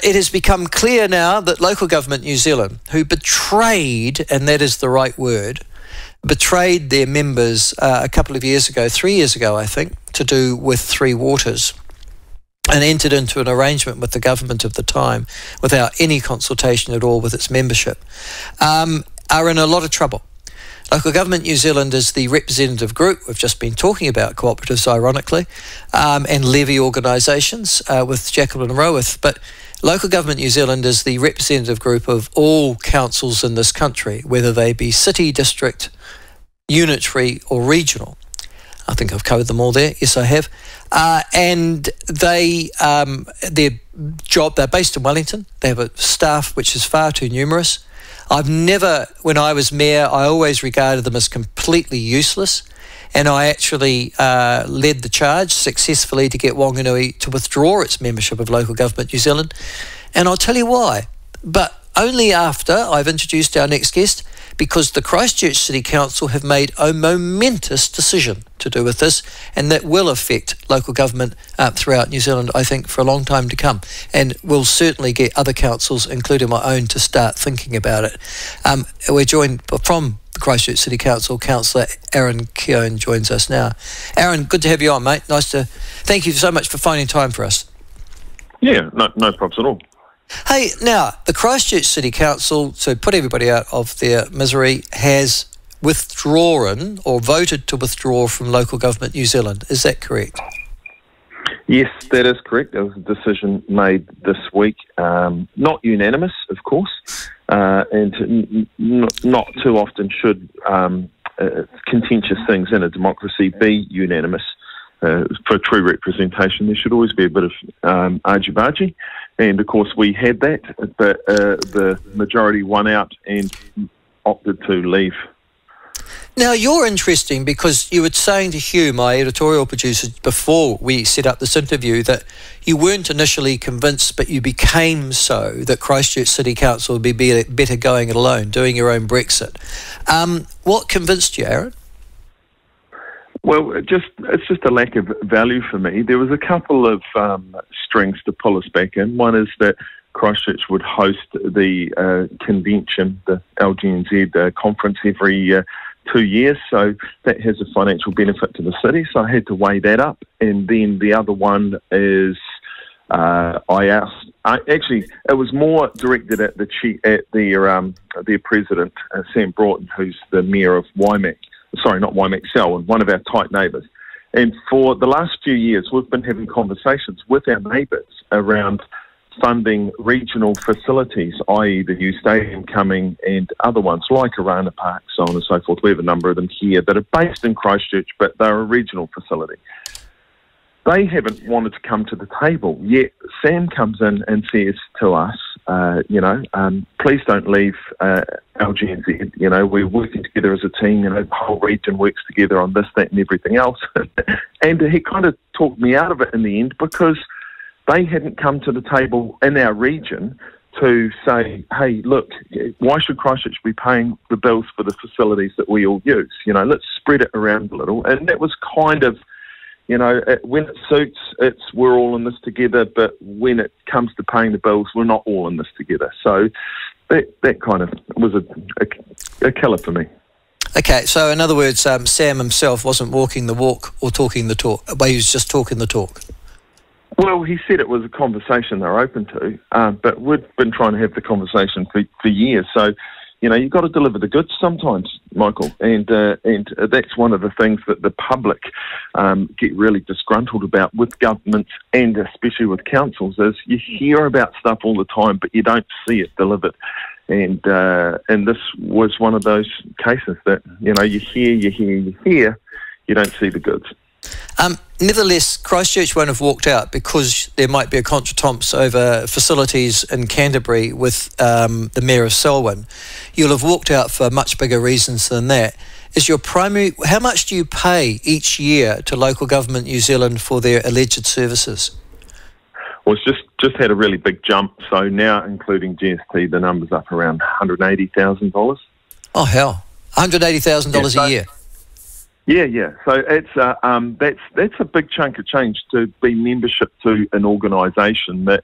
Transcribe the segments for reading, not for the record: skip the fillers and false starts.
it has become clear now that Local Government New Zealand, who betrayed, and that is the right word, betrayed their members a couple of years ago, 3 years ago, I think, to do with Three Waters, and entered into an arrangement with the government of the time without any consultation at all with its membership, are in a lot of trouble. Local Government New Zealand is the representative group. We've just been talking about cooperatives, ironically, and levy organisations with Jacqueline Rowith. But Local Government New Zealand is the representative group of all councils in this country, whether they be city, district, unitary or regional. I think I've covered them all there. Yes, I have. And they're based in Wellington. They have a staff which is far too numerous. I've never, when I was mayor, I always regarded them as completely useless, and I actually led the charge successfully to get Wanganui to withdraw its membership of Local Government New Zealand, and I'll tell you why. But only after I've introduced our next guest, because the Christchurch City Council have made a momentous decision to do with this, and that will affect local government throughout New Zealand, I think, for a long time to come, and will certainly get other councils, including my own, to start thinking about it. We're joined from the Christchurch City Council. Councillor Aaron Keown joins us now. Aaron, good to have you on, mate. Thank you so much for finding time for us. Yeah, no problems at all. Hey, now, the Christchurch City Council, to put everybody out of their misery, has withdrawn or voted to withdraw from Local Government New Zealand. Is that correct? Yes, that is correct. There was a decision made this week, not unanimous, of course, and not too often should contentious things in a democracy be unanimous. For true representation, there should always be a bit of argy-bargy. And, of course, we had that, but the majority won out and opted to leave. Now, you're interesting because you were saying to Hugh, my editorial producer, before we set up this interview, that you weren't initially convinced, but you became so, that Christchurch City Council would be better going it alone, doing your own Brexit. What convinced you, Aaron? Well, it's just a lack of value for me. There was a couple of strings to pull us back in. One is that Christchurch would host the convention, the LGNZ conference, every 2 years, so that has a financial benefit to the city, so I had to weigh that up. And then the other one is actually, it was more directed at their president, Sam Broughton, who's the mayor of Selwyn, one of our tight neighbours. And for the last few years, we've been having conversations with our neighbours around funding regional facilities, i.e. the new stadium coming and other ones like Arana Park, so on and so forth. We have a number of them here that are based in Christchurch, but they're a regional facility. They haven't wanted to come to the table, yet Sam comes in and says to us, please don't leave LGNZ. We're working together as a team. The whole region works together on this, that and everything else. And he kind of talked me out of it in the end because they hadn't come to the table in our region to say, hey, look, why should Christchurch be paying the bills for the facilities that we all use? Let's spread it around a little. And that was kind of, when it suits, we're all in this together, but when it comes to paying the bills, we're not all in this together. So that kind of was a killer for me. Okay, so in other words, Sam himself wasn't walking the walk or talking the talk, but he was just talking the talk. Well, he said it was a conversation they're open to, but we've been trying to have the conversation for years. So, you've got to deliver the goods sometimes, Michael, and that's one of the things that the public get really disgruntled about with governments and especially with councils is you hear about stuff all the time, but you don't see it delivered. And this was one of those cases that, you hear, you don't see the goods. Nevertheless, Christchurch won't have walked out because there might be a contretemps over facilities in Canterbury with the Mayor of Selwyn. You'll have walked out for much bigger reasons than that. Is your primary? How much do you pay each year to Local Government New Zealand for their alleged services? Well, it's just had a really big jump. So now, including GST, the number's up around $180,000. Oh hell, $180,000 a year. Yeah. So it's that's a big chunk of change to be membership to an organisation that,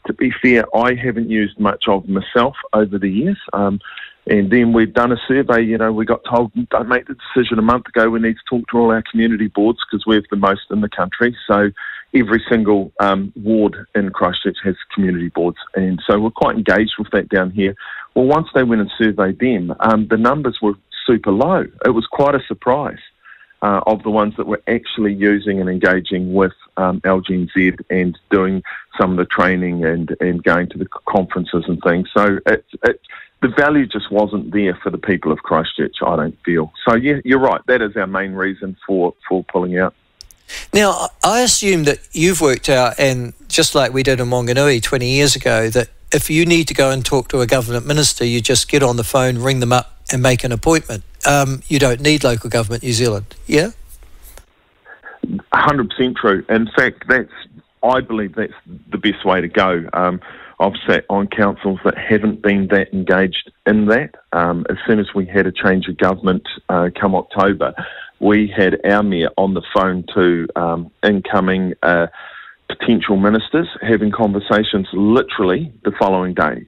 to be fair, I haven't used much of myself over the years. And then we've done a survey. We got told, don't make the decision a month ago. We need to talk to all our community boards because we have the most in the country. So every single ward in Christchurch has community boards, and so we're quite engaged with that down here. Well, once they went and surveyed them, the numbers were super low. It was quite a surprise. Of the ones that were actually using and engaging with LGNZ and doing some of the training and going to the conferences and things. So the value just wasn't there for the people of Christchurch, I don't feel. So, yeah, you're right. That is our main reason for pulling out. Now, I assume that you've worked out, and just like we did in Wanganui 20 years ago, that if you need to go and talk to a government minister, you just get on the phone, ring them up and make an appointment. You don't need Local Government New Zealand, yeah? 100% true. In fact, I believe that's the best way to go. I've sat on councils that haven't been that engaged in that. As soon as we had a change of government come October, we had our mayor on the phone to incoming potential ministers, having conversations literally the following day.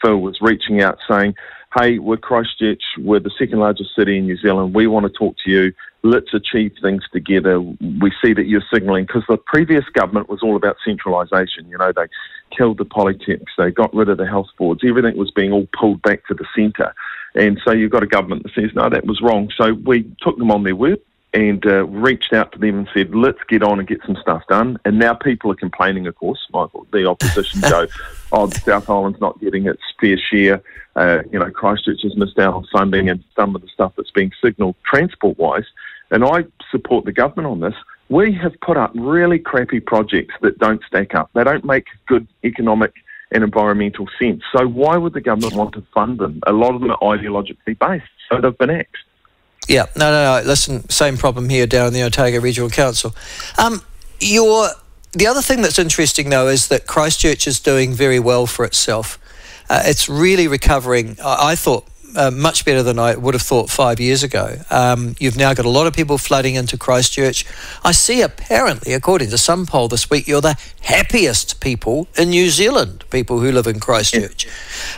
Phil was reaching out saying, hey, we're Christchurch, we're the second largest city in New Zealand, we want to talk to you, let's achieve things together. We see that you're signalling, because the previous government was all about centralisation. They killed the polytechnics, they got rid of the health boards, everything was being all pulled back to the centre. And so you've got a government that says, no, that was wrong. So we took them on their word and reached out to them and said, let's get on and get some stuff done. And now people are complaining, of course, Michael, the opposition go, the South Island's not getting its fair share. Christchurch has missed out on funding and some of the stuff that's being signalled transport-wise. And I support the government on this. We have put up really crappy projects that don't stack up. They don't make good economic and environmental sense. So why would the government want to fund them? A lot of them are ideologically based, so they've been axed. Yeah, no. Listen, same problem here down in the Otago Regional Council. The other thing that's interesting, though, is that Christchurch is doing very well for itself. It's really recovering, I thought, much better than I would have thought 5 years ago. You've now got a lot of people flooding into Christchurch. I see, apparently, according to some poll this week, you're the happiest people in New Zealand, people who live in Christchurch.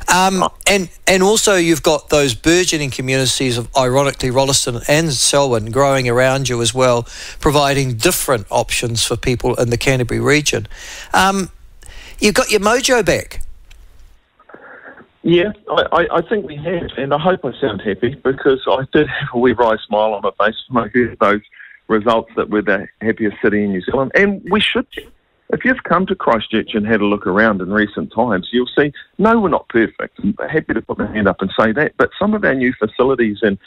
And also you've got those burgeoning communities of, ironically, Rolleston and Selwyn growing around you as well, providing different options for people in the Canterbury region. You've got your mojo back. Yeah, I think we have, and I hope I sound happy, because I did have a wee wry smile on my face when I heard those results that we're the happiest city in New Zealand, and we should be. If you've come to Christchurch and had a look around in recent times, you'll see, no, we're not perfect. I'm happy to put my hand up and say that, but some of our new facilities and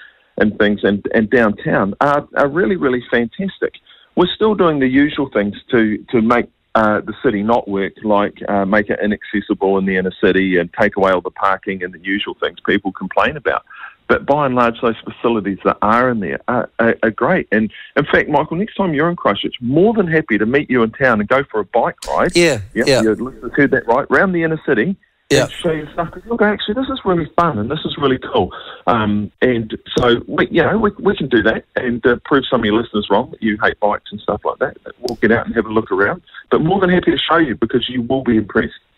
things and downtown are really, really fantastic. We're still doing the usual things to make the city not work, like make it inaccessible in the inner city and take away all the parking and the usual things people complain about. But by and large, those facilities that are in there are great. And in fact, Michael, next time you're in Christchurch, more than happy to meet you in town and go for a bike ride. Yeah. Your listeners heard that right, round the inner city. And show you stuff. Look, actually, this is really fun and this is really cool. And so we can do that and prove some of your listeners wrong that you hate bikes and stuff like that. We'll get out and have a look around. But more than happy to show you, because you will be impressed.